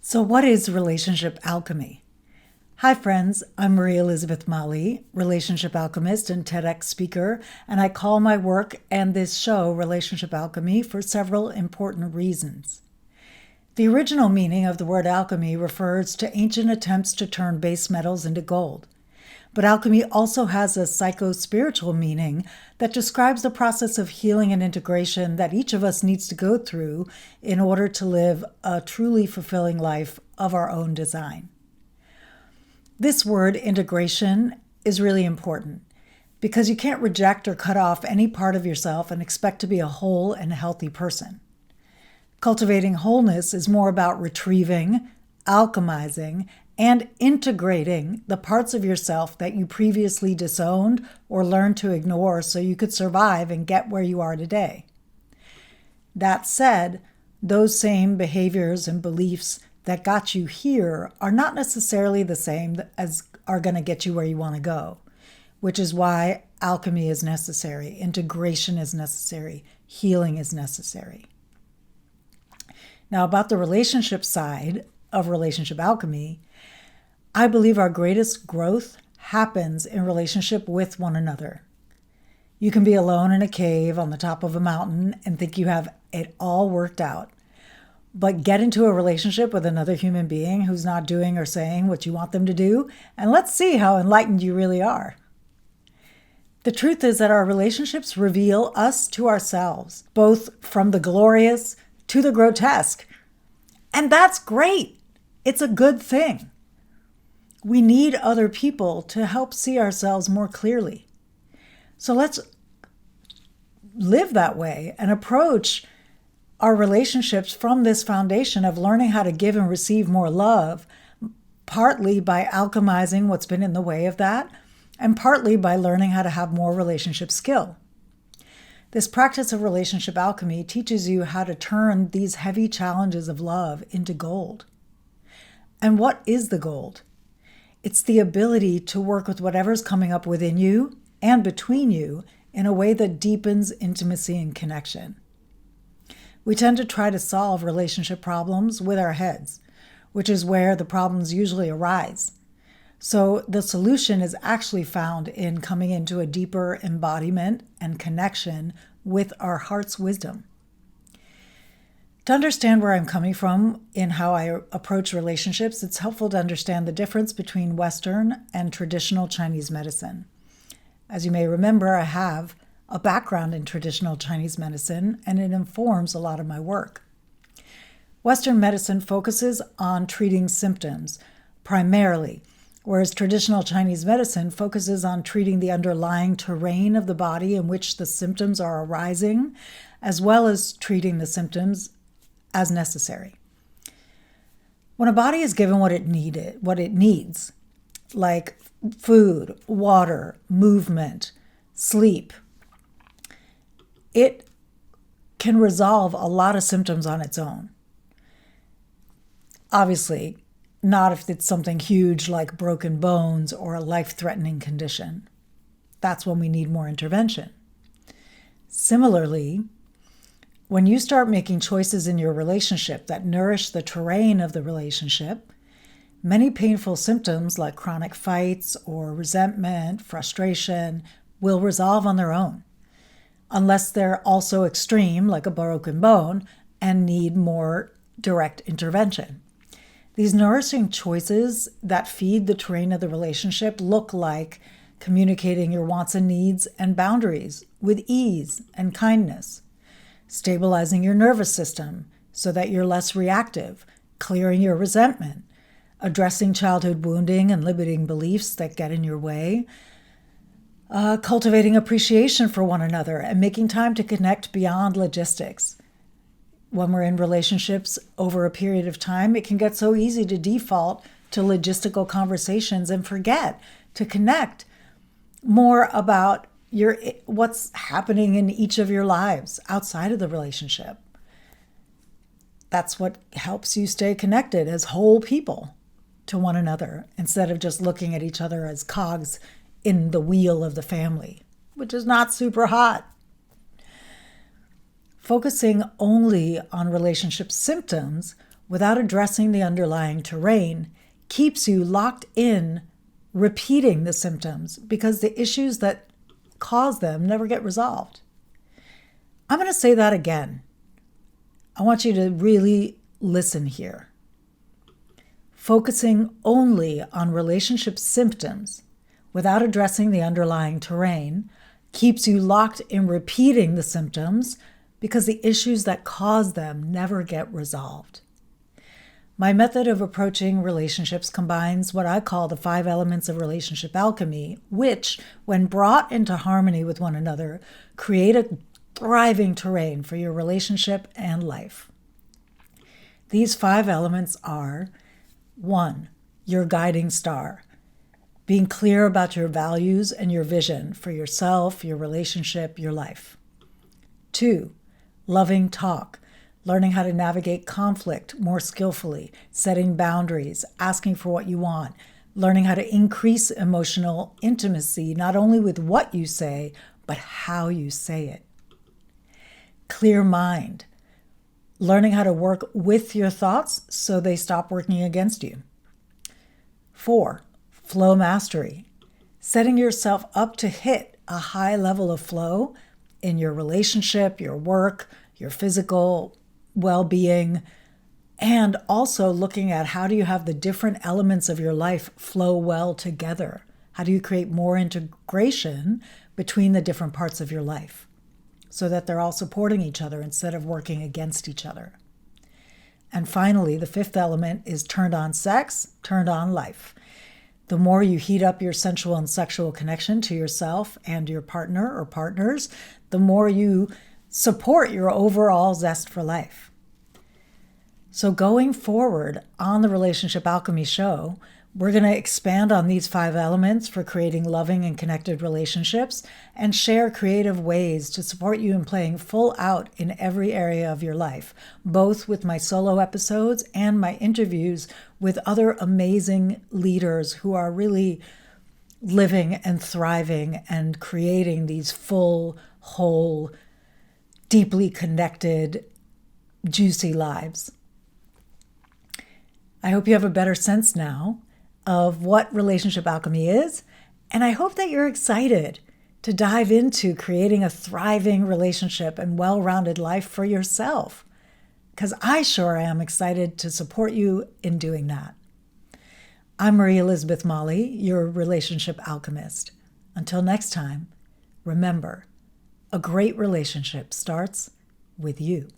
So, what is relationship alchemy? Hi, friends. I'm Marie Elizabeth Mali, relationship alchemist and TEDx speaker, and I call my work and this show Relationship Alchemy for several important reasons. The original meaning of the word alchemy refers to ancient attempts to turn base metals into gold. But alchemy also has a psycho-spiritual meaning that describes the process of healing and integration that each of us needs to go through in order to live a truly fulfilling life of our own design. This word, integration, is really important because you can't reject or cut off any part of yourself and expect to be a whole and healthy person. Cultivating wholeness is more about retrieving, alchemizing, and integrating the parts of yourself that you previously disowned or learned to ignore so you could survive and get where you are today. That said, those same behaviors and beliefs that got you here are not necessarily the same as are going to get you where you want to go, which is why alchemy is necessary, integration is necessary, healing is necessary. Now, about the relationship side of relationship alchemy, I believe our greatest growth happens in relationship with one another. You can be alone in a cave on the top of a mountain and think you have it all worked out. But get into a relationship with another human being who's not doing or saying what you want them to do, and let's see how enlightened you really are. The truth is that our relationships reveal us to ourselves, both from the glorious to the grotesque. And that's great. It's a good thing. We need other people to help see ourselves more clearly. So let's live that way and approach our relationships from this foundation of learning how to give and receive more love, partly by alchemizing what's been in the way of that, and partly by learning how to have more relationship skill. This practice of relationship alchemy teaches you how to turn these heavy challenges of love into gold. And what is the gold? It's the ability to work with whatever's coming up within you and between you in a way that deepens intimacy and connection. We tend to try to solve relationship problems with our heads, which is where the problems usually arise. So the solution is actually found in coming into a deeper embodiment and connection with our heart's wisdom. To understand where I'm coming from in how I approach relationships, it's helpful to understand the difference between Western and traditional Chinese medicine. As you may remember, I have a background in traditional Chinese medicine, and it informs a lot of my work. Western medicine focuses on treating symptoms primarily, whereas traditional Chinese medicine focuses on treating the underlying terrain of the body in which the symptoms are arising, as well as treating the symptoms as necessary. When a body is given what it needs, like food, water, movement, sleep, it can resolve a lot of symptoms on its own. Obviously, not if it's something huge like broken bones or a life-threatening condition. That's when we need more intervention. Similarly, when you start making choices in your relationship that nourish the terrain of the relationship, many painful symptoms like chronic fights or resentment, frustration, will resolve on their own, unless they're also extreme, like a broken bone, and need more direct intervention. These nourishing choices that feed the terrain of the relationship look like communicating your wants and needs and boundaries with ease and kindness, stabilizing your nervous system so that you're less reactive, clearing your resentment, addressing childhood wounding and limiting beliefs that get in your way, cultivating appreciation for one another and making time to connect beyond logistics. When we're in relationships over a period of time, it can get so easy to default to logistical conversations and forget to connect more about what's happening in each of your lives outside of the relationship. That's what helps you stay connected as whole people to one another, instead of just looking at each other as cogs in the wheel of the family, which is not super hot. Focusing only on relationship symptoms without addressing the underlying terrain keeps you locked in repeating the symptoms because the issues that cause them never get resolved. I'm going to say that again. I want you to really listen here. Focusing only on relationship symptoms without addressing the underlying terrain keeps you locked in repeating the symptoms because the issues that cause them never get resolved. My method of approaching relationships combines what I call the 5 elements of relationship alchemy, which, when brought into harmony with one another, create a thriving terrain for your relationship and life. These 5 elements are: 1, your guiding star. Being clear about your values and your vision for yourself, your relationship, your life. 2, loving talk. Learning how to navigate conflict more skillfully, setting boundaries, asking for what you want, learning how to increase emotional intimacy, not only with what you say, but how you say it. Clear mind. Learning how to work with your thoughts so they stop working against you. 4, flow mastery. Setting yourself up to hit a high level of flow in your relationship, your work, your physical well-being, and also looking at how do you have the different elements of your life flow well together? How do you create more integration between the different parts of your life so that they're all supporting each other instead of working against each other? And finally, the 5th element is turned on sex, turned on life. The more you heat up your sensual and sexual connection to yourself and your partner or partners, the more you support your overall zest for life. So going forward on the Relationship Alchemy show, we're going to expand on these 5 elements for creating loving and connected relationships and share creative ways to support you in playing full out in every area of your life, both with my solo episodes and my interviews with other amazing leaders who are really living and thriving and creating these full, whole, deeply connected, juicy lives. I hope you have a better sense now of what relationship alchemy is, and I hope that you're excited to dive into creating a thriving relationship and well-rounded life for yourself, because I sure am excited to support you in doing that. I'm Marie Elizabeth Molly, your relationship alchemist. Until next time, remember, a great relationship starts with you.